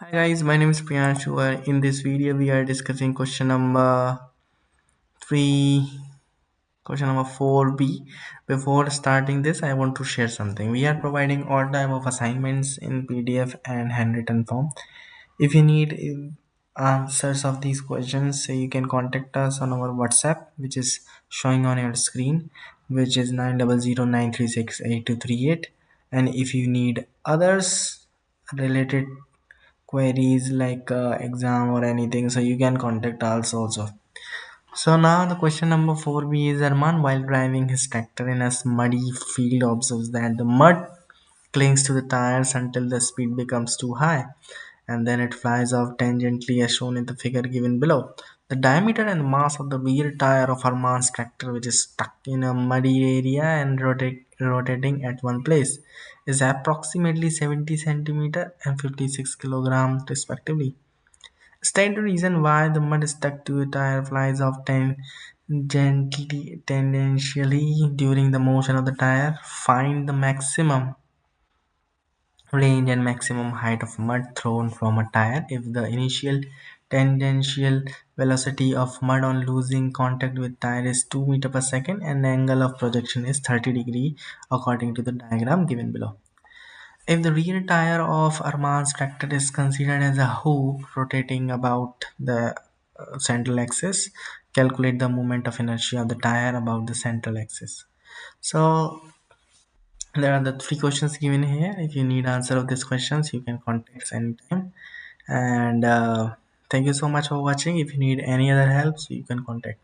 Hi guys, my name is Priyanshu. In this video, we are discussing question number three, question number 4B. Before starting this, I want to share something. We are providing all type of assignments in PDF and handwritten form. If you need answers of these questions, so you can contact us on our WhatsApp, which is showing on your screen, which is 9009368238. And if you need others related queries like exam or anything, so you can contact us also. So now the question number 4B is: Arman, while driving his tractor in a muddy field, observes that the mud clings to the tires until the speed becomes too high, and then it flies off tangentially as shown in the figure given below. The diameter and mass of the rear tire of Arman's tractor, which is stuck in a muddy area and rotating at one place, is approximately 70 centimeter and 56 kilograms respectively. State the reason why the mud stuck to a tire flies off tangentially during the motion of the tire. Find the maximum range and maximum height of mud thrown from a tire if the initial tangential velocity of mud on losing contact with tire is 2 meter per second and the angle of projection is 30 degree according to the diagram given below. If the rear tire of Arman's tractor is considered as a hoop rotating about the central axis, calculate the moment of inertia of the tire about the central axis. So there are the three questions given here. If you need answer of these questions, you can contact us anytime. And thank you so much for watching. If you need any other help, so you can contact.